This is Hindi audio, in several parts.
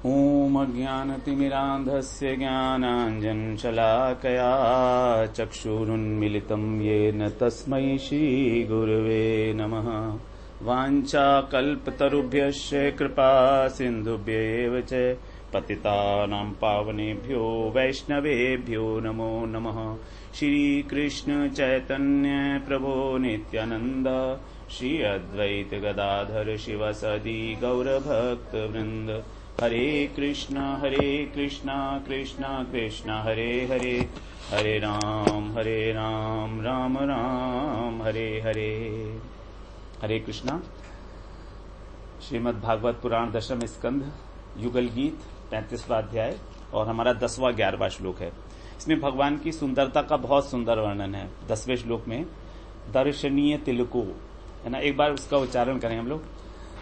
ॐ अज्ञानतिमिरान्धस्य ज्ञानाञ्जनशलाकया चक्षुरुन्मिलितं येन तस्मै श्रीगुरवे नमः। वाञ्छाकल्पतरुभ्यश्च कृपा सिन्धुभ्येव च पतितानां पावनेभ्यो वैष्णवेभ्यो नमो नमः। श्रीकृष्ण चैतन्य प्रभो नित्यानन्द श्री अद्वैत गदाधर शिवसदि गौरभक्तवृन्द। हरे कृष्णा कृष्णा कृष्णा हरे हरे, हरे राम राम राम हरे हरे। हरे कृष्णा। श्रीमद् भागवत पुराण दशम स्कंध युगल गीत 35वां अध्याय और हमारा 10वां 11वां श्लोक है। इसमें भगवान की सुंदरता का बहुत सुंदर वर्णन है। 10वें श्लोक में दर्शनीय तिलको है ना, एक बार उसका उच्चारण करें हम लोग।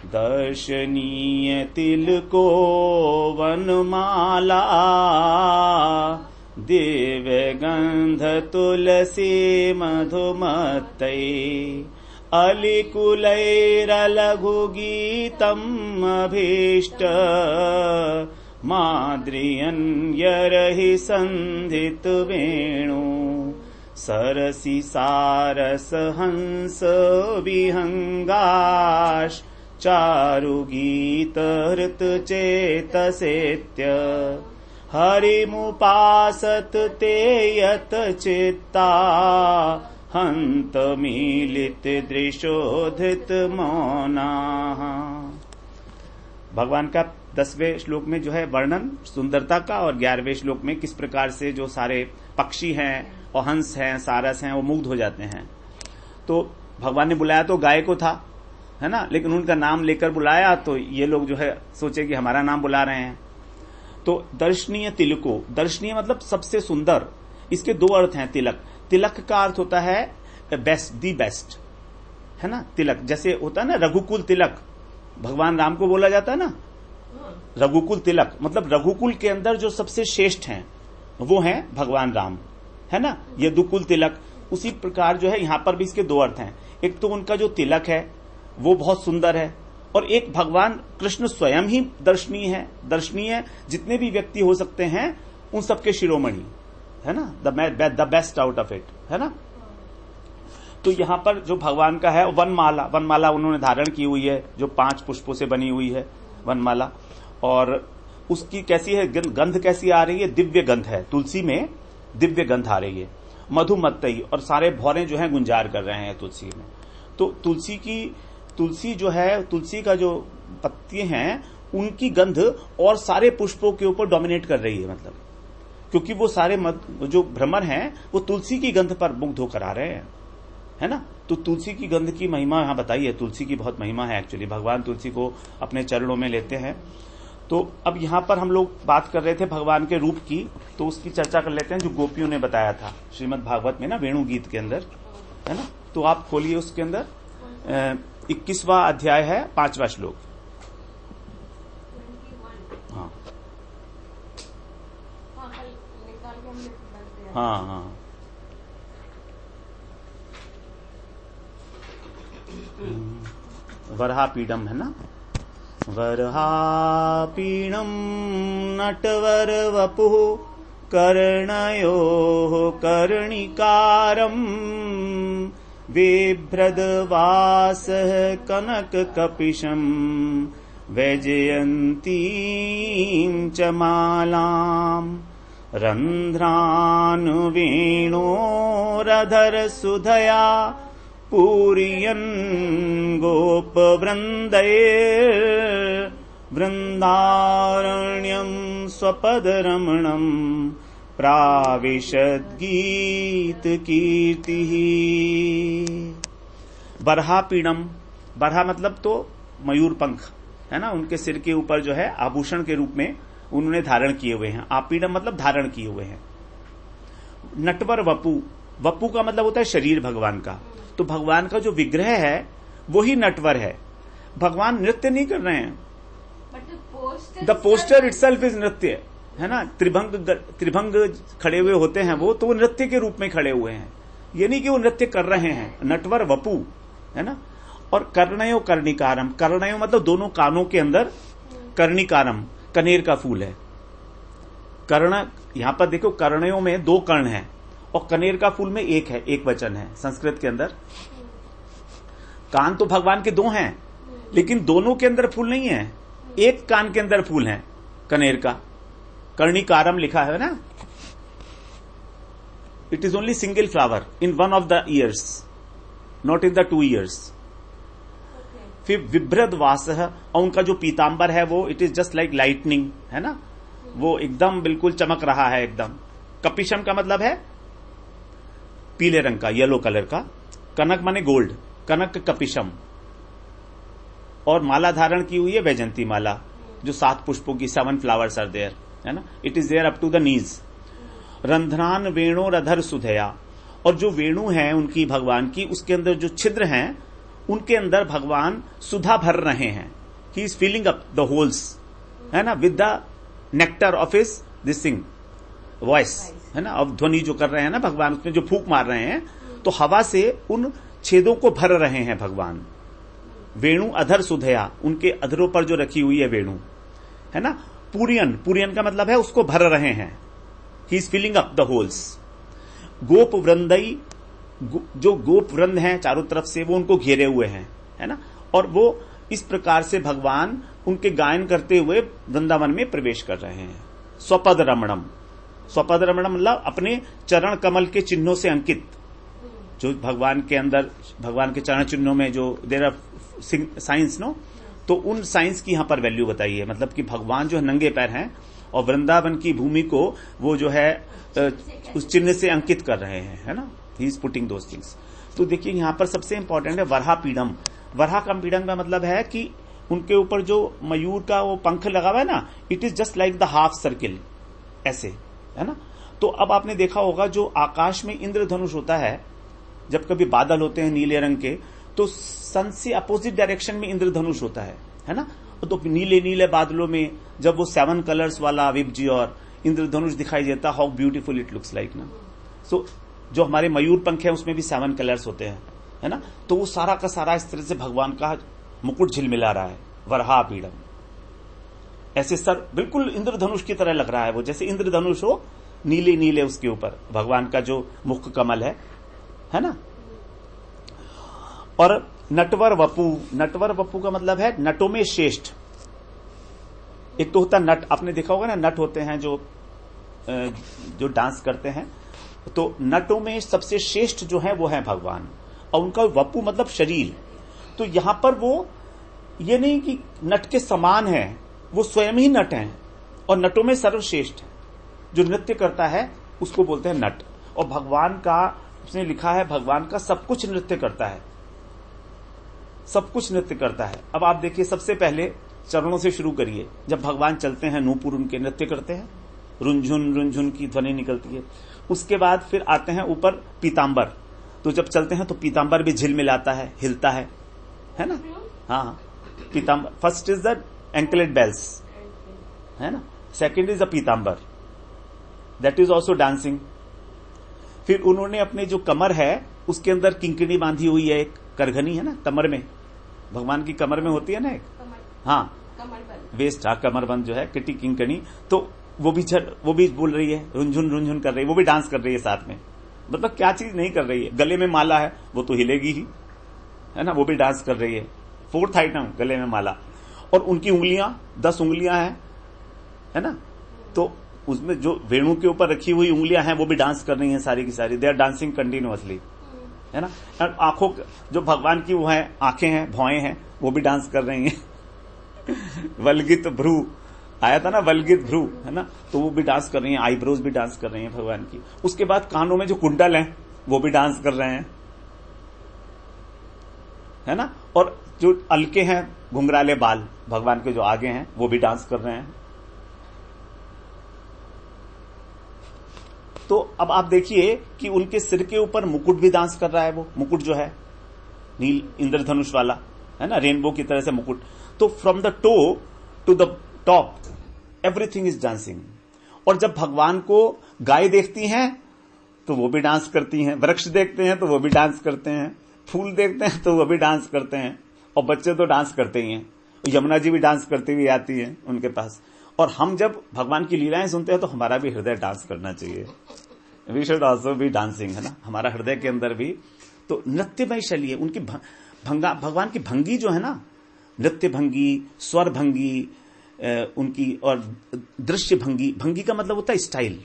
दर्शनीय तिलको वनमाला दिव्य गंध तुलसी मधुमत्तै अलिकुलैरलघुगीतम् अभीष्ट माद्रियन् यरहि सन्धित वेणु सरसि सारस हंस विहंगाश चारुगीत हृत चेतसेत्य हरिमुपासत ते यत चित्ता हंत मीलित दृशोधित मौना। भगवान का 10वें श्लोक में जो है वर्णन सुंदरता का और 11वें श्लोक में किस प्रकार से जो सारे पक्षी हैं और हंस हैं सारस हैं वो मुग्ध हो जाते हैं। तो भगवान ने बुलाया तो गाय को था है ना, लेकिन उनका नाम लेकर बुलाया तो ये लोग जो है सोचे कि हमारा नाम बुला रहे हैं। तो दर्शनीय तिलको, दर्शनीय मतलब सबसे सुंदर। इसके दो अर्थ हैं। तिलक, तिलक का अर्थ होता है बेस्ट, दी बेस्ट है ना। तिलक जैसे होता है ना रघुकुल तिलक, भगवान राम को बोला जाता है ना रघुकुल तिलक, मतलब रघुकुल के अंदर जो सबसे श्रेष्ठ हैं वो हैं भगवान राम है ना। यदुकुल तिलक, उसी प्रकार जो है यहां पर भी इसके दो अर्थ हैं। एक तो उनका जो तिलक है वो बहुत सुंदर है और एक भगवान कृष्ण स्वयं ही दर्शनीय है। दर्शनीय जितने भी व्यक्ति हो सकते हैं उन सबके शिरोमणि है ना, the best out of it है ना। तो यहां पर जो भगवान का है वनमाला, वनमाला उन्होंने धारण की हुई है जो 5 पुष्पों से बनी हुई है वनमाला। और उसकी कैसी है गंध, कैसी आ रही है? दिव्य गंध है, तुलसी में दिव्य गंध आ रही है। मधुमत्तई, और सारे भौरे जो है गुंजार कर रहे हैं तुलसी में। तो तुलसी जो है, तुलसी का जो पत्ते हैं उनकी गंध और सारे पुष्पों के ऊपर डोमिनेट कर रही है, मतलब क्योंकि वो सारे जो भ्रमर हैं वो तुलसी की गंध पर मुग्ध होकर आ रहे हैं है ना। तो तुलसी की गंध की महिमा यहां बताई है। तुलसी की बहुत महिमा है एक्चुअली, भगवान तुलसी को अपने चरणों में लेते हैं। तो अब यहां पर हम लोग बात कर रहे थे भगवान के रूप की, तो उसकी चर्चा कर लेते हैं जो गोपियों ने बताया था श्रीमद् भागवत में ना, वेणु गीत के अंदर है ना। तो आप खोलिए उसके अंदर 21वां अध्याय है 5वां श्लोक। हाँ हाँ हाँ वरहापीडम है ना। वरहापीडम नटवर वपुः कर्णयोः कर्णिकारम् बिभ्रदवासः कनककपिशम् वैजयन्तीं च मालाम् रन्ध्रानुवेणोरधर सुधया पूरयन् गोपवृन्दैर्वृन्दारण्यं स्वपदरमणम् प्राविशद्गीत कीर्तिः। बरहापीडम, बरहा मतलब तो मयूर पंख है ना, उनके सिर के ऊपर जो है आभूषण के रूप में उन्होंने धारण किए हुए हैं। आपीडम मतलब धारण किए हुए हैं। नटवर वपु, वपु का मतलब होता है शरीर भगवान का। तो भगवान का जो विग्रह है वो ही नटवर है। भगवान नृत्य नहीं कर रहे हैं, द पोस्टर इटसेल्फ इज नृत्य है ना। त्रिभंग खड़े हुए होते हैं वो, तो वो नृत्य के रूप में खड़े हुए हैं, ये नहीं कि वो नृत्य कर रहे हैं। नटवर वपु है ना। और कर्णयो कर्णिकारम, कर्णयो मतलब दोनों कानों के अंदर कर्णिकारम, कनेर का फूल है। कर्ण, यहां पर देखो कर्णयों में 2 कर्ण हैं और कनेर का फूल में एक है, एक वचन है संस्कृत के अंदर। कान तो भगवान के 2 हैं, लेकिन दोनों के अंदर फूल नहीं है, एक कान के अंदर फूल है कनेर का। कर्णिकारम लिखा है ना, it is only single flower in one of the years, not in the 2 years. फिर विभ्रद वास, और उनका जो पीतांबर है वो it is just like lightning, है ना, वो एकदम बिल्कुल चमक रहा है एकदम। कपिशम का मतलब है पीले रंग का, येलो कलर का। कनक माने गोल्ड, कनक कपिशम। और माला धारण की हुई है वैजंती माला, जो 7 पुष्पों की, 7 फ्लावर्स आर देयर, है ना, it is there up to the knees. रंध्रान वेणु रधर सुधया, और जो वेणु है उनकी भगवान की, उसके अंदर जो छिद्र हैं उनके अंदर भगवान सुधा भर रहे हैं। He is filling up the holes, है ना, with the nectar of his this thing voice, है ना। अब ध्वनि जो कर रहे हैं ना भगवान, उसमें जो फूंक मार रहे हैं तो हवा से उन छेदों को भर रहे हैं भगवान। वेणु अधर सुधया, उनके अधरों पर जो रखी हुई है वेणु, है ना। पुरियन, पुरियन का मतलब है उसको भर रहे हैं। He is filling up the holes. गोप वृंदई, जो गोप वृंद हैं चारों तरफ से, वो उनको घेरे हुए हैं, है ना। और वो इस प्रकार से भगवान उनके गायन करते हुए वृंदावन में प्रवेश कर रहे हैं। स्वपद रमणम, स्वपद रमणम मतलब अपने चरण कमल के चिन्हों से अंकित, जो भगवान के अंदर, भगवान के चरण चिन्हों में जो देयर आर साइंस नो, तो उन साइंस की यहां पर वैल्यू बताई है। मतलब कि भगवान जो है नंगे पैर हैं और वृंदावन की भूमि को वो जो है उस चिन्ह से अंकित कर रहे हैं, है ना। He is putting those things. तो देखिए यहां पर सबसे इंपॉर्टेंट है वरहा पीडम। वरहा का पीडम का मतलब है कि उनके ऊपर जो मयूर का वो पंख लगा हुआ है ना, it is just like the half circle, ऐसे, है ना। तो अब आपने देखा होगा जो आकाश में इंद्रधनुष होता है, जब कभी बादल होते हैं नीले रंग के, तो सन से अपोजिट डायरेक्शन में इंद्रधनुष होता है ना। तो नीले नीले बादलों में जब वो 7 कलर्स वाला विबजी और इंद्रधनुष दिखाई देता, how beautiful it looks like ना। सो जो हमारे मयूर पंख है उसमें भी 7 कलर्स होते हैं, है ना। तो वो सारा का सारा इस तरह से भगवान का मुकुट झिलमिला रहा है। वरहा पीडम, ऐसे सर बिल्कुल इंद्रधनुष की तरह लग रहा है वो, जैसे इंद्रधनुष हो, नीले नीले उसके ऊपर भगवान का जो मुख कमल है ना। और नटवर वपु, नटवर वपु का मतलब है नटों में श्रेष्ठ। एक तो होता नट, आपने देखा होगा ना, नट होते हैं जो डांस करते हैं, तो नटों में सबसे श्रेष्ठ जो है वो है भगवान। और उनका वपु मतलब शरीर। तो यहां पर वो ये नहीं कि नट के समान है, वो स्वयं ही नट हैं और नटों में सर्वश्रेष्ठ है। जो नृत्य करता है उसको बोलते हैं नट। और भगवान का, उसने लिखा है भगवान का सब कुछ नृत्य करता है, सब कुछ नृत्य करता है। अब आप देखिए, सबसे पहले चरणों से शुरू करिए। जब भगवान चलते हैं नूपुर उनके नृत्य करते हैं, रुंझुन रुंझुन की ध्वनि निकलती है। उसके बाद फिर आते हैं ऊपर पीतांबर, तो जब चलते हैं तो पीतांबर भी झिलमिलाता है, हिलता है ना। हाँ, pitambar first is the anklet bells, है ना। Second is the pitambar, that is also dancing. फिर उन्होंने अपने जो कमर है उसके अंदर किंकणी बांधी हुई है, एक करघनी है ना कमर में, भगवान की कमर में होती है ना एक, हाँ वेस्ट, हाँ कमरबंद जो है, किटी किंकणी। तो वो भी बोल रही है, रुंझुन रुंझुन कर रही है, वो भी डांस कर रही है साथ में। मतलब क्या चीज नहीं कर रही है, गले में माला है वो तो हिलेगी ही, है ना, वो भी डांस कर रही है। 4th आइटम, गले में माला। और उनकी उंगलियां 10 उंगलियां हैं, है ना। तो उसमें जो वेणु के ऊपर रखी हुई उंगलियां हैं वो भी डांस कर रही हैं सारी की सारी, दे आर डांसिंग कंटिन्यूअसली, है ना। और आंखों, जो भगवान की वो है आंखें हैं, भौएं हैं, वो भी डांस कर रही हैं। वल्गित भ्रू आया था ना, वल्गित भ्रू, है ना, तो वो भी डांस कर रही हैं। आईब्रोज भी डांस कर रही हैं भगवान की। उसके बाद कानों में जो कुंडल हैं वो भी डांस कर रहे हैं, है ना। और जो अलके हैं, घुंघराले बाल भगवान के जो आगे हैं, वो भी डांस कर रहे हैं। तो अब आप देखिए कि उनके सिर के ऊपर मुकुट भी डांस कर रहा है। वो मुकुट जो है नील इंद्रधनुष वाला, है ना, रेनबो की तरह से मुकुट। तो from the toe to the top everything is dancing. और जब भगवान को गाय देखती हैं तो वो भी डांस करती हैं, वृक्ष देखते हैं तो वो भी डांस करते हैं, फूल देखते हैं तो वो भी डांस करते हैं, और बच्चे तो डांस करते ही हैं। यमुना जी भी डांस करती हुई आती है उनके पास। और हम जब भगवान की लीलाएं सुनते हैं तो हमारा भी हृदय डांस करना चाहिए। We should also be dancing, है ना, हमारा हृदय के अंदर भी तो नृत्यमय शैली है। उनकी भगवान की भंगी जो है ना, नृत्य भंगी, स्वर भंगी, उनकी और दृश्य भंगी, भंगी का मतलब होता है स्टाइल।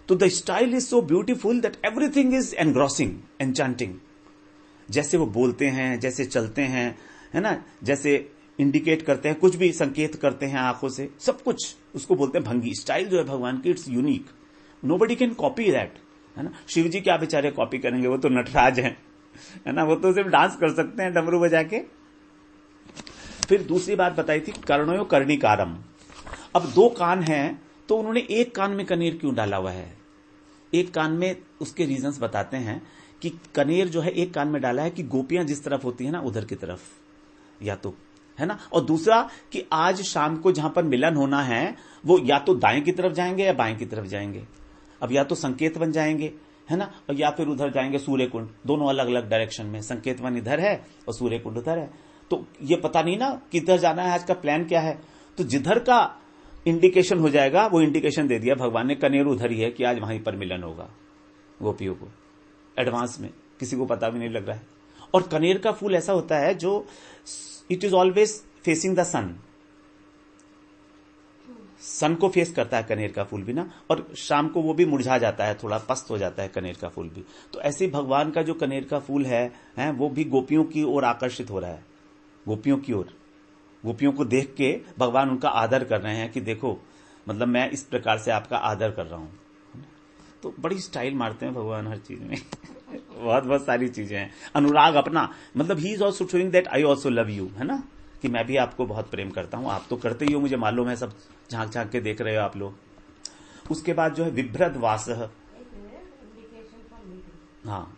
तो the style is so beautiful that everything is engrossing, enchanting. जैसे वो बोलते हैं, जैसे चलते हैं, है ना, जैसे इंडिकेट करते हैं, कुछ भी संकेत करते हैं आंखों से, सब कुछ उसको बोलते हैं भंगी। स्टाइल जो है भगवान की, it's unique, nobody can copy that, है ना। शिव जी क्या बेचारे कॉपी करेंगे, वो तो नटराज हैं, है ना, वो तो सिर्फ डांस कर सकते हैं डमरू बजा के। फिर दूसरी बात बताई थी कर्णयो कर्णिकारम। अब 2 कान हैं तो उन्होंने एक कान में कनेर क्यों डाला हुआ है? एक कान में उसके रीजंस बताते हैं कि कनेर जो है एक कान में डाला है कि गोपियां जिस तरफ होती है ना उधर की तरफ, या तो, है ना, और दूसरा कि आज शाम को जहां पर मिलन होना है वो या तो दाएं की तरफ जाएंगे या बाएं की तरफ जाएंगे। अब या तो संकेत वन जाएंगे, है ना, और या फिर उधर जाएंगे सूर्य कुंड, दोनों अलग अलग डायरेक्शन में, संकेत वन इधर है और सूर्य कुंड उधर है। तो ये पता नहीं ना किधर जाना है, आज का प्लान क्या है। तो जिधर का इंडिकेशन हो जाएगा वो इंडिकेशन दे दिया भगवान ने, कनेर उधर ही है कि आज वहीं पर मिलन होगा गोपियों को, एडवांस में, किसी को पता भी नहीं लग रहा है। और कनेर का फूल ऐसा होता है जो it is always facing the sun, sun को फेस करता है कनेर का फूल भी ना, और शाम को वो भी मुरझा जाता है, थोड़ा पस्त हो जाता है कनेर का फूल भी। तो ऐसे भगवान का जो कनेर का फूल है वो भी गोपियों की ओर आकर्षित हो रहा है, गोपियों की ओर। गोपियों को देख के भगवान उनका आदर कर रहे हैं कि देखो, मतलब मैं इस प्रकार से आपका आदर कर रहा हूं। तो बड़ी स्टाइल मारते हैं भगवान हर चीज में बहुत बहुत सारी चीजें हैं। अनुराग अपना, मतलब he is also showing that I also love you, है ना, कि मैं भी आपको बहुत प्रेम करता हूं, आप तो करते ही हो, मुझे मालूम है, सब झांक झांक के देख रहे हो आप लोग। उसके बाद जो है विभ्रद वास, हाँ,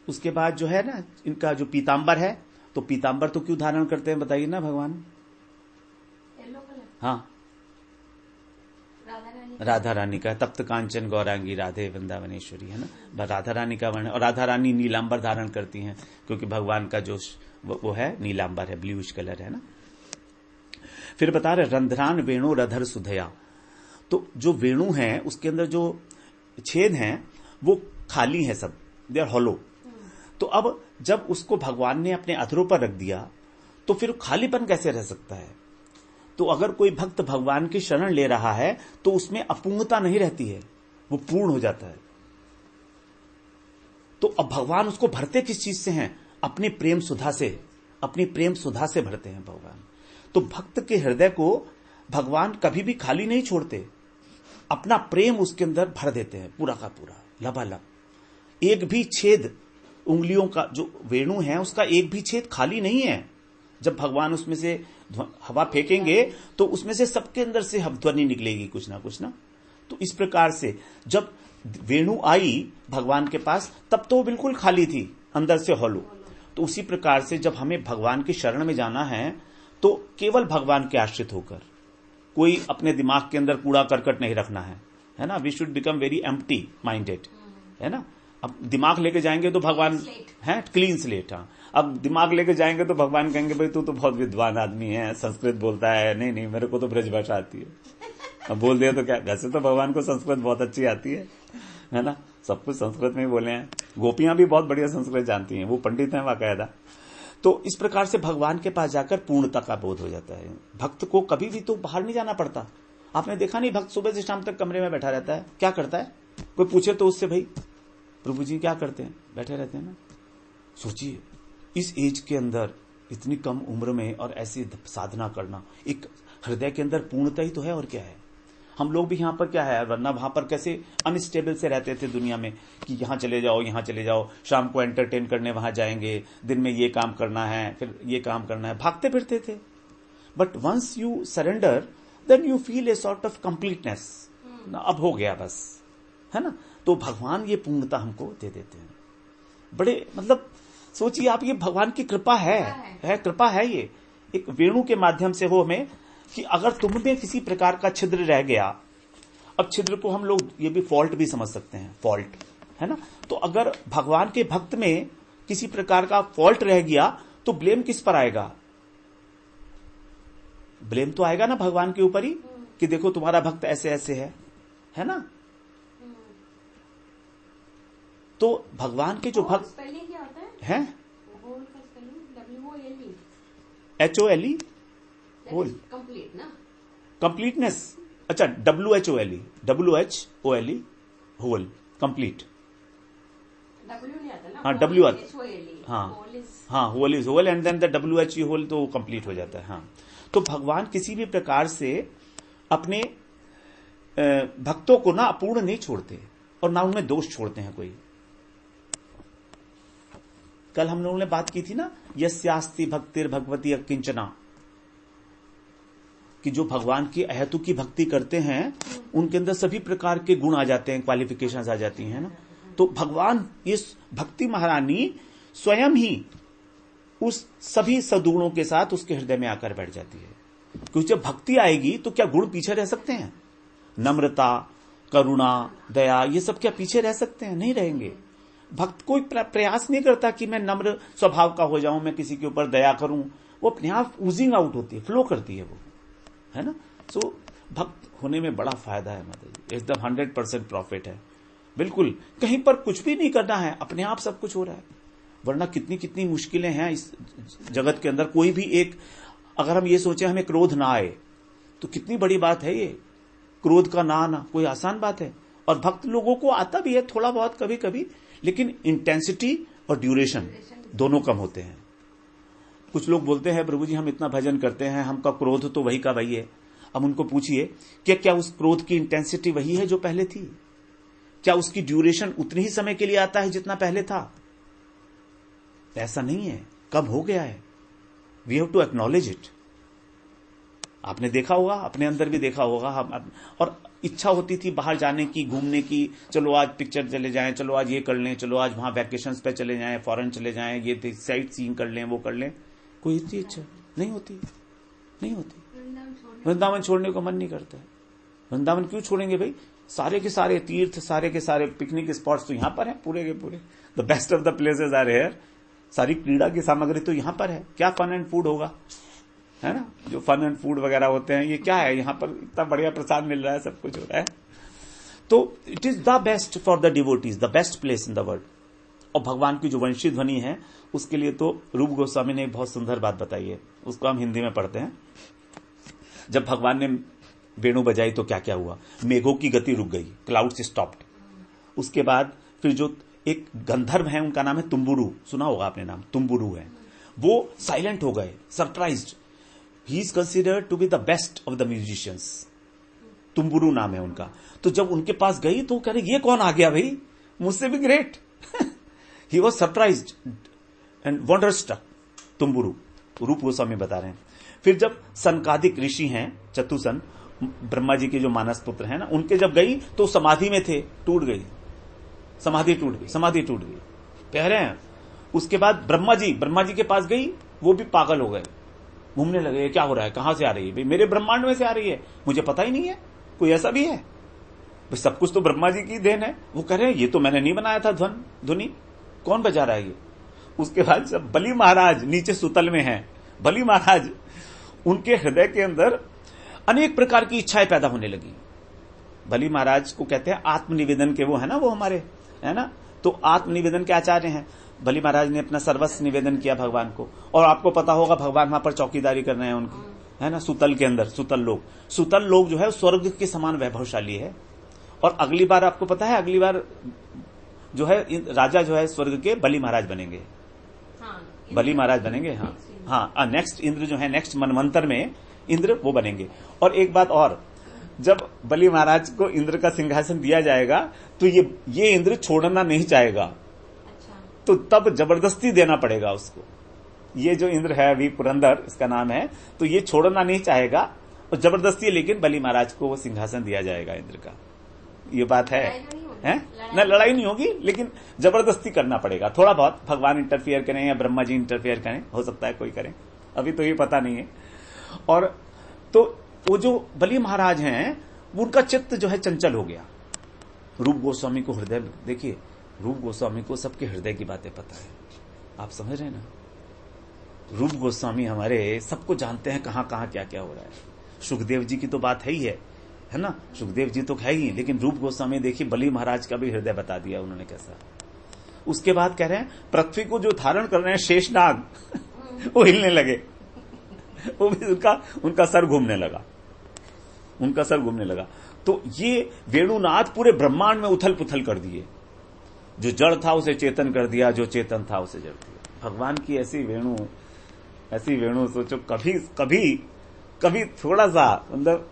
उसके बाद जो है ना इनका जो पीतांबर है, तो पीतांबर तो क्यों धारण करते हैं बताइए ना भगवान? हाँ, राधा रानी का, तप्त कांचन गौरांगी राधे वृंदावनेश्वरी, है ना, राधा रानी का वर्ण। और राधा रानी नीलांबर धारण करती हैं क्योंकि भगवान का जो वो है नीलांबर है, ब्लूइश कलर है ना। फिर बता रहे रंध्रान वेणु रधर सुधया, तो जो वेणु है उसके अंदर जो छेद हैं वो खाली है, सब दे आर हॉलो। तो अब जब उसको भगवान ने अपने अधरों पर रख दिया तो फिर खालीपन कैसे रह सकता है? तो अगर कोई भक्त भगवान की शरण ले रहा है तो उसमें अपूर्णता नहीं रहती है, वो पूर्ण हो जाता है। तो अब भगवान उसको भरते किस चीज से हैं? अपनी प्रेम सुधा से, अपनी प्रेम सुधा से भरते हैं भगवान। तो भक्त के हृदय को भगवान कभी भी खाली नहीं छोड़ते, अपना प्रेम उसके अंदर भर देते हैं पूरा का पूरा, लबालब। एक भी छेद उंगलियों का जो वेणु है उसका एक भी छेद खाली नहीं है। जब भगवान उसमें से हवा फेंकेंगे तो उसमें से सबके अंदर से ध्वनि निकलेगी कुछ ना कुछ ना। तो इस प्रकार से जब वेणु आई भगवान के पास तब तो वो बिल्कुल खाली थी, अंदर से हॉलो। तो उसी प्रकार से जब हमें भगवान की शरण में जाना है तो केवल भगवान के आश्रित होकर, कोई अपने दिमाग के अंदर कूड़ा करकट नहीं रखना है ना। We should become very empty minded, है ना। अब दिमाग लेके जाएंगे तो भगवान है क्लीन स्लेट। हाँ, अब दिमाग लेके जाएंगे तो भगवान कहेंगे भाई तू तो बहुत विद्वान आदमी है, संस्कृत बोलता है। नहीं नहीं, मेरे को तो ब्रज भाषा आती है। अब बोल दिया तो क्या, वैसे तो भगवान को संस्कृत बहुत अच्छी आती है ना, सब कुछ संस्कृत में ही बोले हैं। गोपियां भी बहुत बढ़िया संस्कृत जानती हैं, वो पंडित हैं बाकायदा। तो इस प्रकार से भगवान के पास जाकर पूर्णता का बोध हो जाता है। भक्त को कभी भी तो बाहर नहीं जाना पड़ता। आपने देखा नहीं, भक्त सुबह से शाम तक कमरे में बैठा रहता है, क्या करता है? कोई पूछे तो उससे भाई प्रभु जी क्या करते हैं? बैठे रहते हैं ना। सोचिए इस एज के अंदर इतनी कम उम्र में और ऐसी साधना करना, एक हृदय के अंदर पूर्णता ही तो है, और क्या है। हम लोग भी यहाँ पर क्या है, वरना वहां पर कैसे अनस्टेबल से रहते थे दुनिया में कि यहाँ चले जाओ, यहाँ चले जाओ, शाम को एंटरटेन करने वहां जाएंगे, दिन में ये काम करना है, फिर ये काम करना है, भागते फिरते थे। But once you surrender then you feel a sort of completeness. अब हो गया बस, है ना। तो भगवान ये पूर्णता हमको दे देते हैं। बड़े मतलब सोचिए आप, ये भगवान की कृपा है कृपा है। ये एक वेणु के माध्यम से हो हमें कि अगर तुम में किसी प्रकार का छिद्र रह गया, अब छिद्र को हम लोग ये भी फॉल्ट भी समझ सकते हैं, फॉल्ट, है ना। तो अगर भगवान के भक्त में किसी प्रकार का फॉल्ट रह गया तो ब्लेम किस पर आएगा? ब्लेम तो आएगा ना भगवान के ऊपर ही कि देखो तुम्हारा भक्त ऐसे ऐसे है ना। तो भगवान के जो भक्त क्या होता है HOLE होल कंप्लीट ना, कंप्लीटनेस। अच्छा WHOLE होल कंप्लीट। W नहीं आता ना, हाँ W आता, HOLE, हाँ hole is hole and then the WHE whole तो कंप्लीट हो जाता है। हाँ, तो भगवान किसी भी प्रकार से अपने भक्तों को ना अपूर्ण नहीं छोड़ते और ना उनमें दोष छोड़ते हैं कोई। कल हम लोगों ने बात की थी ना, यस्यास्ति भक्तिर भगवती अकिंचना, कि जो भगवान की अहेतु की भक्ति करते हैं उनके अंदर सभी प्रकार के गुण आ जाते हैं, क्वालिफिकेशंस आ जाती हैं ना। तो भगवान इस भक्ति महारानी स्वयं ही उस सभी सदगुणों के साथ उसके हृदय में आकर बैठ जाती है। क्योंकि जब भक्ति आएगी तो क्या गुण पीछे रह सकते हैं? नम्रता, करुणा, दया, ये सब क्या पीछे रह सकते हैं? नहीं रहेंगे। भक्त कोई प्रयास नहीं करता कि मैं नम्र स्वभाव का हो जाऊं, मैं किसी के ऊपर दया करूं। वो अपने आप ऊजिंग आउट होती है, फ्लो करती है वो, है ना। सो भक्त होने में बड़ा फायदा है माता जी, एकदम 100% प्रॉफिट है। बिल्कुल कहीं पर कुछ भी नहीं करना है, अपने आप सब कुछ हो रहा है। वरना कितनी कितनी मुश्किलें हैं इस जगत के अंदर। कोई भी एक, अगर हम ये सोचे हमें क्रोध ना आए तो कितनी बड़ी बात है ये। क्रोध का ना आना कोई आसान बात है, और भक्त लोगों को आता भी है थोड़ा बहुत कभी कभी, लेकिन इंटेंसिटी और ड्यूरेशन दोनों कम होते हैं। कुछ लोग बोलते हैं प्रभु जी हम इतना भजन करते हैं, हमका क्रोध तो वही का वही है। अब उनको पूछिए कि क्या उस क्रोध की इंटेंसिटी वही है जो पहले थी? क्या उसकी ड्यूरेशन उतनी ही समय के लिए आता है जितना पहले था? ऐसा नहीं है, कम हो गया है। We have to acknowledge it. आपने देखा होगा, अपने अंदर भी देखा होगा। हम और इच्छा होती थी बाहर जाने की, घूमने की, चलो आज पिक्चर चले जाएं, चलो आज ये कर लें, चलो आज वहां वैकेशंस पे चले जाएं, फॉरेन चले जाएं, ये साइट सीइंग कर लें, वो कर लें। कोई इतनी इच्छा नहीं होती, नहीं होती। वृंदावन छोड़ने को मन नहीं करता है। वृंदावन क्यों छोड़ेंगे भाई? सारे के सारे तीर्थ, सारे के सारे पिकनिक स्पॉट्स तो यहां पर हैं, पूरे के पूरे। The best of the places are here. सारी क्रीड़ा की सामग्री तो यहां पर है। क्या फन एंड फूड होगा, है ना। जो फन एंड फूड वगैरह होते हैं, ये क्या है? यहां पर इतना बढ़िया प्रसाद मिल रहा है, सब कुछ हो रहा है। तो it is the best for the devotees, the best place in the world. और भगवान की जो वंशी ध्वनि है उसके लिए तो रूप गोस्वामी ने एक बहुत सुंदर बात बताई है, उसको हम हिंदी में पढ़ते हैं। जब भगवान ने वेणु बजाई तो क्या क्या हुआ? मेघों की गति रुक गई, क्लाउड्स स्टॉप्ड। उसके बाद फिर जो एक गंधर्व है, उनका नाम है तुम्बुरु, सुना होगा आपने नाम, तुम्बुरु है, वो साइलेंट हो गए, surprised. He is considered to be the best of the musicians. Tumburu नाम है उनका। तो जब उनके पास गई तो कह रहे ये कौन आ गया भाई, मुझसे भी great. He was surprised and wonderstruck. Tumburu, Rup Goswami बता रहे हैं। फिर जब सनकादिक ऋषि हैं, चतुसन, ब्रह्मा जी के जो मानस पुत्र हैं ना, उनके जब गई तो समाधि में थे, टूट गई, समाधि टूट गई, समाधि टूट गई, कह रहे हैं। उसके बाद ब्रह्मा जी के पास गई, वो भी पागल हो गए, घूमने लगे, क्या हो रहा है, कहां से आ रही है भाई, मेरे ब्रह्मांड में से आ रही है, मुझे पता ही नहीं है, कोई ऐसा भी है भाई, सब कुछ तो ब्रह्मा जी की देन है। वो कह रहे हैं ये तो मैंने नहीं बनाया था, ध्वनि कौन बजा रहा है ये। उसके बाद जब बलि महाराज नीचे सुतल में हैं, बलि महाराज, उनके हृदय के अंदर अनेक प्रकार की इच्छाएं पैदा होने लगी। बलि महाराज को कहते हैं आत्मनिवेदन के, वो है ना, वो हमारे, है ना, तो आत्मनिवेदन के आचार्य हैं। बलि महाराज ने अपना सर्वस्व निवेदन किया भगवान को। और आपको पता होगा भगवान वहां पर चौकीदारी कर रहे हैं उनकी, है ना, सुतल के अंदर। सुतल लोग जो है स्वर्ग के समान वैभवशाली है। और अगली बार आपको पता है, अगली बार जो है राजा जो है स्वर्ग के बलि महाराज बनेंगे। बलि महाराज बनेंगे। हाँ, नेक्स्ट इंद्र जो है, नेक्स्ट मनवंतर में इंद्र वो बनेंगे। और एक बात और, जब बलि महाराज को इंद्र का सिंहासन दिया जाएगा तो ये इंद्र छोड़ना नहीं चाहेगा। तो तब जबरदस्ती देना पड़ेगा उसको। ये जो इंद्र है अभी पुरंदर इसका नाम है, तो ये छोड़ना नहीं चाहेगा और जबरदस्ती, लेकिन बलि महाराज को वो सिंहासन दिया जाएगा इंद्र का। ये बात है ना, लड़ाई नहीं होगी, लेकिन जबरदस्ती करना पड़ेगा थोड़ा बहुत। भगवान इंटरफियर करें या ब्रह्मा जी इंटरफियर करें, हो सकता है कोई करें, अभी तो ये पता नहीं है। और तो वो जो बलि महाराज हैं, उनका चित्त जो है चंचल हो गया। रूप गोस्वामी को हृदय, देखिए रूप गोस्वामी को सबके हृदय की बातें पता है, आप समझ रहे हैं ना। रूप गोस्वामी हमारे सबको जानते हैं कहां कहां क्या क्या हो रहा है। सुखदेव जी की तो बात है ही है ना, सुखदेव जी तो है ही, लेकिन रूप गोस्वामी देखिए बलि महाराज का भी हृदय बता दिया उन्होंने कैसा। उसके बाद कह रहे हैं पृथ्वी को जो धारण कर रहे हैं शेषनाग वो हिलने लगे, वो भी उनका सर घूमने लगा, उनका सर घूमने लगा। तो ये वेणुनाद पूरे ब्रह्मांड में उथल पुथल कर दिए, जो जड़ था उसे चेतन कर दिया, जो चेतन था उसे जड़ दिया। भगवान की ऐसी वेणु सोचो कभी कभी कभी थोड़ा सा मतलब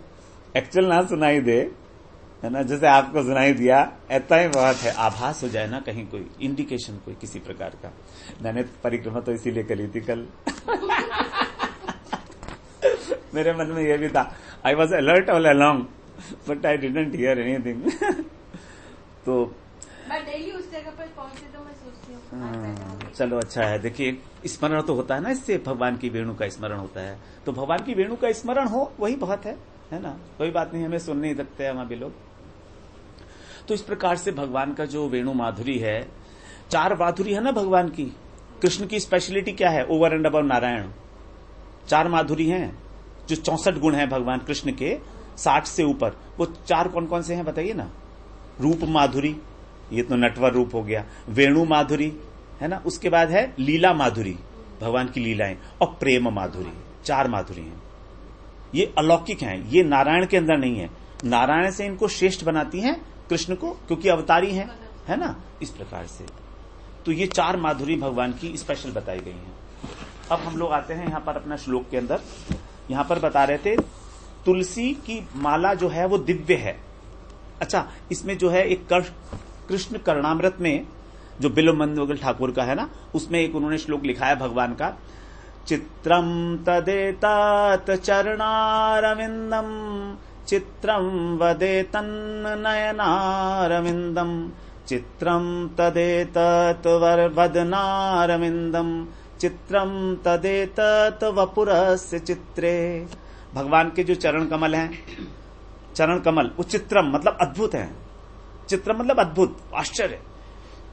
एक्चुअल ना सुनाई दे, है ना, जैसे आपको सुनाई दिया ऐसा ही बहुत है, आभास हो जाए ना कहीं कोई इंडिकेशन कोई किसी प्रकार का। मैंने परिक्रमा तो इसीलिए करी थी कल मेरे मन में यह भी था, I was alert all along but I didn't hear anything तो डेली उस जगह पर पहुंचे तो मैं सोचती हूँ चलो अच्छा है। देखिए स्मरण तो होता है ना, इससे भगवान की वेणु का स्मरण होता है, तो भगवान की वेणु का स्मरण हो वही बहुत है ना, कोई बात नहीं, हमें सुन नहीं सकते हम अभी लोग। तो इस प्रकार से भगवान का जो वेणु माधुरी है, 4 माधुरी है ना भगवान की। कृष्ण की स्पेशलिटी क्या है ओवर एंड अबव नारायण? 4 माधुरी हैं, जो 64 गुण हैं भगवान कृष्ण के 60 से ऊपर, वो 4 कौन कौन से हैं बताइए ना। रूप माधुरी, ये तो नटवर रूप हो गया, वेणु माधुरी है ना, उसके बाद है लीला माधुरी, भगवान की लीलाएं, और प्रेम माधुरी। 4 माधुरी हैं, ये अलौकिक हैं, ये नारायण के अंदर नहीं है। नारायण से इनको श्रेष्ठ बनाती हैं कृष्ण को, क्योंकि अवतारी हैं, है ना, इस प्रकार से। तो ये 4 माधुरी भगवान की स्पेशल बताई गई हैं। अब हम लोग आते हैं यहां पर अपना श्लोक के अंदर। यहां पर बता रहे थे तुलसी की माला जो है वो दिव्य है। अच्छा, इसमें जो है एक कृष्ण कर्णामृत में जो बिल्वमंगल ठाकुर का है ना, उसमें एक उन्होंने श्लोक लिखा है भगवान का, चित्रम तदेतात चरणारविंदम चित्रम वदेतन्न नयनारविंदम चित्रम तदेतात वदनारविंदम चित्रम तदेतात वपुरस्य चित्रे। भगवान के जो चरण कमल हैं, चरण कमल, वो चित्रम मतलब अद्भुत है, चित्र मतलब अद्भुत, आश्चर्य।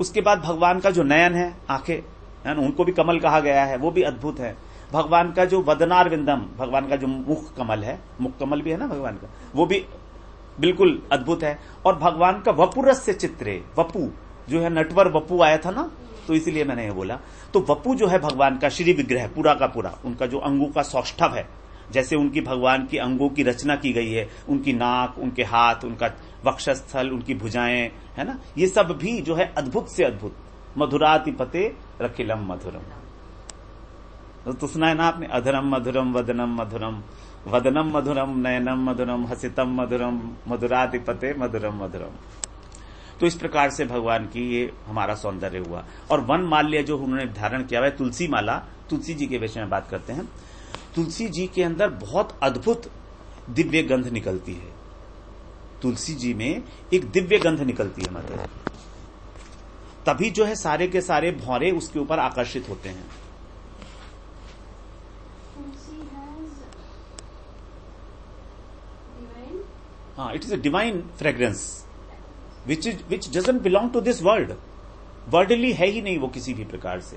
उसके बाद भगवान का जो नयन है, आंखें है ना, उनको भी कमल कहा गया है, वो भी अद्भुत है। भगवान का जो वदनारविंदम, भगवान का जो मुख कमल है, मुख कमल भी है ना भगवान का, वो भी बिल्कुल अद्भुत है। और भगवान का वपुरस्य चित्रे, वपु जो है नटवर वपु आया था ना, तो इसीलिए मैंने ये बोला। तो वपु जो है भगवान का श्री विग्रह पूरा का पूरा, उनका जो अंगों का सौष्ठव है, जैसे उनकी भगवान की अंगों की रचना की गई है, उनकी नाक, उनके हाथ, उनका वक्षस्थल, उनकी भुजाएं, है ना, ये सब भी जो है अद्भुत से अद्भुत। मधुरातिपते रखिलम मधुरम, तो सुना है ना आपने, अधरम मधुरम वदनम मधुरम, वदनम मधुरम नयनम मधुरम हसितम मधुरम मधुरातिपते मधुरम मधुरम। तो इस प्रकार से भगवान की ये हमारा सौंदर्य हुआ। और वन माल्य जो उन्होंने धारण किया हुआ है, तुलसी माला, तुलसी जी के विषय में बात करते हैं। तुलसी जी के अंदर बहुत अद्भुत दिव्य गंध निकलती है, तुलसी जी में एक दिव्य गंध निकलती है, मतलब तभी जो है सारे के सारे भौरे उसके ऊपर आकर्षित होते हैं। हाँ, it is a divine fragrance which doesn't belong to this world, worldly है ही नहीं वो किसी भी प्रकार से।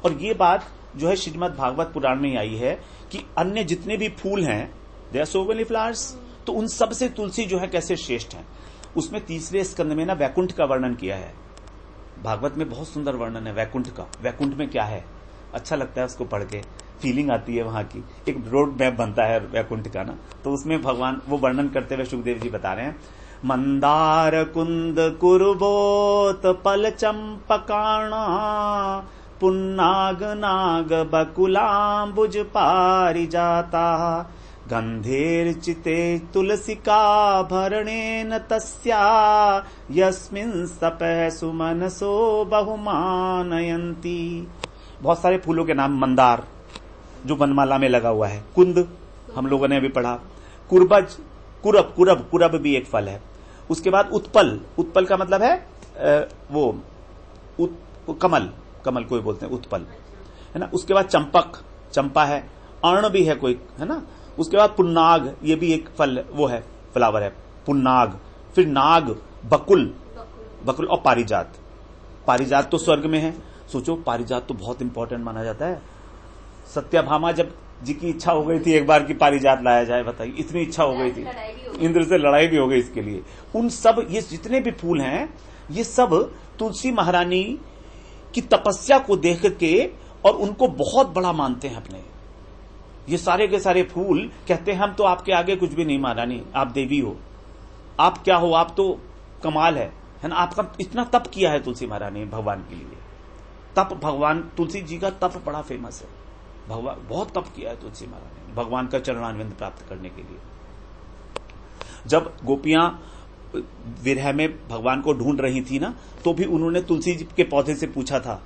और ये बात जो है श्रीमद् भागवत पुराण में आई है कि अन्य जितने भी फूल हैं, they are so many flowers, तो उन सब से तुलसी जो है कैसे श्रेष्ठ है। उसमें 3रे स्कंद में ना वैकुंठ का वर्णन किया है, भागवत में बहुत सुंदर वर्णन है वैकुंठ का। वैकुंठ में क्या है, अच्छा लगता है उसको पढ़ के, फीलिंग आती है वहां की, एक रोड मैप बनता है वैकुंठ का ना। तो उसमें भगवान वो वर्णन करते हुए सुखदेव जी बता रहे हैं, मंदार कुंद कुरुबोत पल चंपकाणा पुन्नाग नाग बकुलांबुज पारिजाता गंधेर्चिते तुलसिका भरणेन तस्या यस्मिन् सपः सुमनसो बहुमानयन्ति। बहुत सारे फूलों के नाम, मंदार जो वनमाला में लगा हुआ है, कुंद हम लोगों ने अभी पढ़ा, कुरबज, कुरब, कुरब, कुरब भी एक फल है। उसके बाद उत्पल, उत्पल का मतलब है कमल, कमल को बोलते हैं उत्पल, है ना। उसके बाद चंपक, चंपा है, अर्ण भी है कोई, है ना। उसके बाद पुन्नाग, ये भी एक फल वो है, फ्लावर है, पुन्नाग। फिर नाग, बकुल, बकुल और पारिजात। पारिजात तो स्वर्ग में है, सोचो पारिजात तो बहुत इंपॉर्टेंट माना जाता है, सत्यभामा जब जी की इच्छा हो गई थी एक बार की पारिजात लाया जाए, बताइए, इतनी इच्छा हो गई थी, इंद्र से लड़ाई भी हो गई इसके लिए। उन सब ये जितने भी फूल हैं ये सब तुलसी महारानी की तपस्या को देख के और उनको बहुत बड़ा मानते हैं अपने। ये सारे के सारे फूल कहते हैं हम तो आपके आगे कुछ भी नहीं महारानी, आप देवी हो, आप क्या हो, आप तो कमाल है ना। आपका इतना तप किया है तुलसी महारानी भगवान के लिए। तप, भगवान तुलसी जी का तप बड़ा फेमस है, भगवान बहुत तप किया है तुलसी महारानी भगवान का चरणारविंद प्राप्त करने के लिए। जब गोपियां विरह में भगवान को ढूंढ रही थी ना, तो भी उन्होंने तुलसी जी के पौधे से पूछा था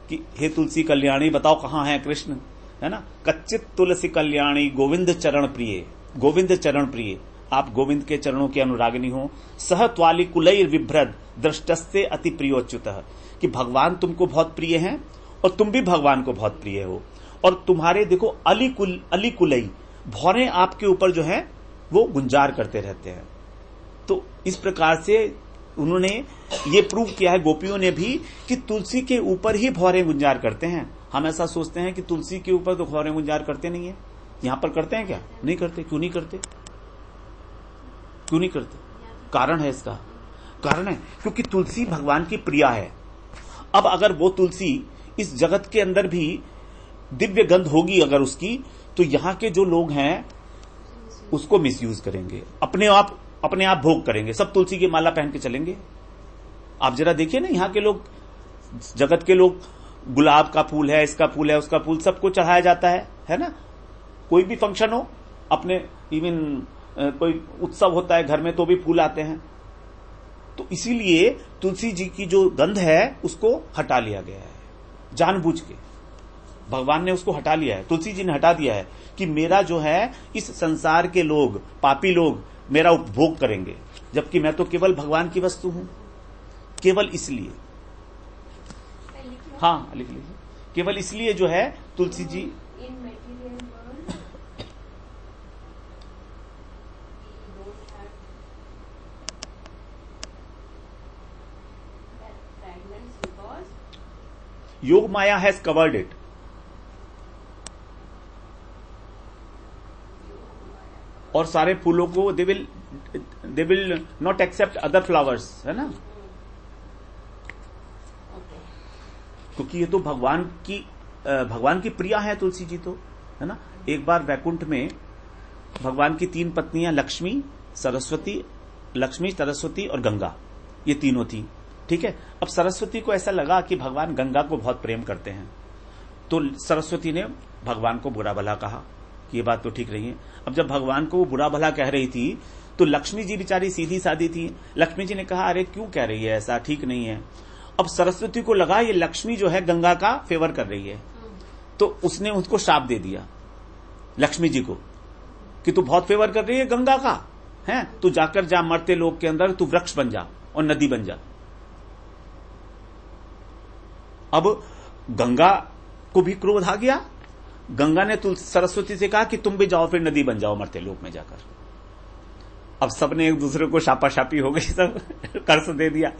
कि हे तुलसी कल्याणी बताओ कहां है कृष्ण, है ना। कच्चित तुलसी कल्याणी गोविंद चरण प्रिय, गोविंद चरण प्रिय, आप गोविंद के चरणों की अनुरागिनी हो। सह त्वाली कुलैर विभ्रद दृष्टस्ते अति प्रियोच्युतः, कि भगवान तुमको बहुत प्रिय हैं और तुम भी भगवान को बहुत प्रिय हो। और तुम्हारे देखो अली कुलई भौरे आपके ऊपर जो है वो गुंजार करते रहते हैं। तो इस प्रकार से उन्होंने ये प्रूव किया है गोपियों ने भी कि तुलसी के ऊपर ही भौरे गुंजार करते हैं। हम ऐसा सोचते हैं कि तुलसी के ऊपर तो भौरे गुंजार करते नहीं है, यहां पर करते हैं क्या? नहीं करते। क्यों नहीं करते? क्यों नहीं करते? कारण है इसका, कारण है क्योंकि तुलसी भगवान की प्रिया है। अब अगर वो तुलसी इस जगत के अंदर भी दिव्य गंध होगी अगर उसकी, तो यहां के जो लोग हैं उसको मिसयूज करेंगे, अपने आप भोग करेंगे, सब तुलसी की माला पहन के चलेंगे। आप जरा देखिए ना, यहां के लोग, जगत के लोग, गुलाब का फूल है, इसका फूल है, उसका फूल, सबको चढ़ाया जाता है ना। कोई भी फंक्शन हो, अपने इवन कोई उत्सव होता है घर में तो भी फूल आते हैं। तो इसीलिए तुलसी जी की जो गंध है उसको हटा लिया गया है, जानबूझ के भगवान ने उसको हटा लिया है, तुलसी जी ने हटा दिया है कि मेरा जो है इस संसार के लोग, पापी लोग मेरा उपभोग करेंगे, जबकि मैं तो केवल भगवान की वस्तु हूं। केवल इसलिए, हाँ लिख लीजिए, केवल इसलिए जो है तुलसी जी योग माया हैज कवर्ड इट। और सारे फूलों को they will not accept other flowers, है ना, क्योंकि ये तो भगवान की प्रिया है तुलसी जी तो, है ना। एक बार वैकुंठ में भगवान की 3 पत्नियां लक्ष्मी, सरस्वती और गंगा, ये तीनों थी, ठीक है। अब सरस्वती को ऐसा लगा कि भगवान गंगा को बहुत प्रेम करते हैं, तो सरस्वती ने भगवान को बुरा भला कहा कि ये बात तो ठीक नहीं है। अब जब भगवान को वो बुरा भला कह रही थी तो लक्ष्मी जी बेचारी सीधी सादी थी, लक्ष्मी जी ने कहा अरे क्यों कह रही है ऐसा, ठीक नहीं है। अब सरस्वती को लगा ये लक्ष्मी जो है गंगा का फेवर कर रही है, तो उसने उसको शाप दे दिया लक्ष्मी जी को कि तू बहुत फेवर कर रही है गंगा का, है, तू जाकर जा मरते लोग के अंदर, तू वृक्ष बन जा और नदी बन जा। अब गंगा को भी क्रोध आ गया, गंगा ने सरस्वती से कहा कि तुम भी जाओ फिर नदी बन जाओ मरते लोक में जाकर। अब सबने एक दूसरे को शापाशापी हो गई, सब कर्ज दे दिया।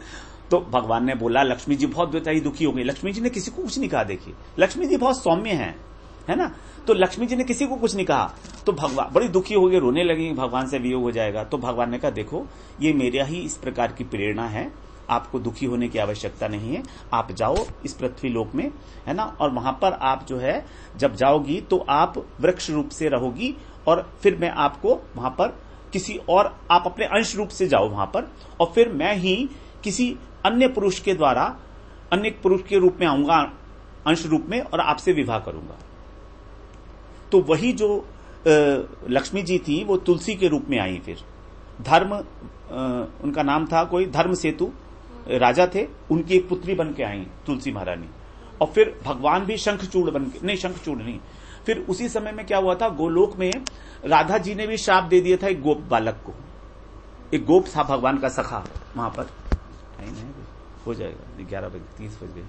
तो भगवान ने बोला, लक्ष्मी जी बहुत बेचारी दुखी हो गई। लक्ष्मी जी ने किसी को कुछ नहीं कहा, देखिए लक्ष्मी जी बहुत सौम्य है ना, तो लक्ष्मी जी ने किसी को कुछ नहीं कहा। तो भगवान बड़ी दुखी हो गई, रोने लगी, भगवान से वियोग हो जाएगा। तो भगवान ने कहा देखो ये मेरा ही इस प्रकार की प्रेरणा है, आपको दुखी होने की आवश्यकता नहीं है, आप जाओ इस पृथ्वी लोक में, है ना, और वहां पर आप जो है जब जाओगी तो आप वृक्ष रूप से रहोगी और फिर मैं आपको वहां पर किसी और, आप अपने अंश रूप से जाओ वहां पर, और फिर मैं ही किसी अन्य पुरुष के द्वारा, अन्य पुरुष के रूप में आऊंगा अंश रूप में और आपसे विवाह करूंगा। तो वही जो लक्ष्मी जी थी वो तुलसी के रूप में आई। फिर धर्म, उनका नाम था कोई धर्म सेतु राजा थे, उनकी एक पुत्री बन के आई तुलसी महारानी। और फिर भगवान भी शंखचूड़ बन के, नहीं शंखचूड़ नहीं, फिर उसी समय में क्या हुआ था, गोलोक में राधा जी ने भी शाप दे दिया था एक गोप बालक को। एक गोप था भगवान का सखा वहां पर, नहीं हो जाएगा 11:30 बज गए,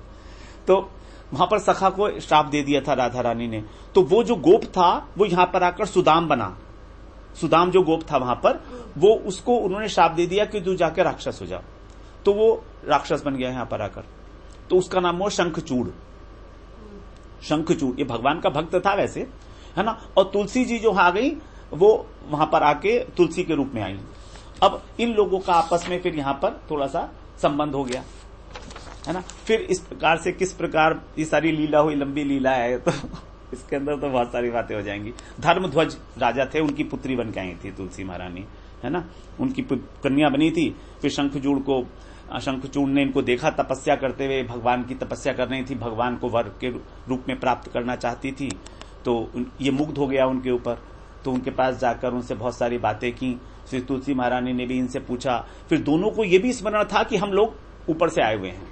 तो वहां पर सखा को श्राप दे दिया था राधा रानी ने। तो वो जो गोप था वो यहां पर आकर सुदाम बना, सुदाम जो गोप था वहां पर, वो उसको उन्होंने श्राप दे दिया कि तू जाकर राक्षस हो जा। तो वो राक्षस बन गया यहां पर आकर, तो उसका नाम हुआ शंखचूड़। शंखचूड़, ये भगवान का भक्त था वैसे, है ना। और तुलसी जी जो आ गई वो वहां पर आके तुलसी के रूप में आई। अब इन लोगों का आपस में फिर यहां पर थोड़ा सा संबंध हो गया, है ना। फिर इस प्रकार से किस प्रकार ये सारी लीला हुई, लंबी लीला है, तो इसके अंदर तो बहुत सारी बातें हो जाएंगी। धर्मध्वज राजा थे, उनकी पुत्री बन के आई थी तुलसी महारानी, है ना, उनकी कन्या बनी थी। फिर शंखचूड़ ने इनको देखा तपस्या करते हुए, भगवान की तपस्या कर रही थी, भगवान को वर के रूप में प्राप्त करना चाहती थी, तो ये मुग्ध हो गया उनके ऊपर। तो उनके पास जाकर उनसे बहुत सारी बातें की। श्री तुलसी महारानी ने भी इनसे पूछा। फिर दोनों को ये भी स्मरण था कि हम लोग ऊपर से आए हुए हैं,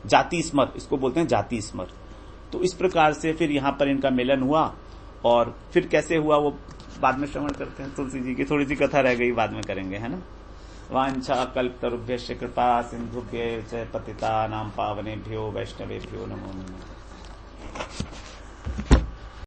जाति स्मर, इसको बोलते हैं जाति स्मर। तो इस प्रकार से फिर यहाँ पर इनका मिलन हुआ। और फिर कैसे हुआ वो बाद में श्रवण करते हैं। तुलसी जी की थोड़ी सी कथा रह गई, बाद में करेंगे, है ना। वांछा कल्पतरुभ्यश्च कृपा सिंधुभ्यश्च पतितानां पावनेभ्यो वैष्णवेभ्यो नमो नमः।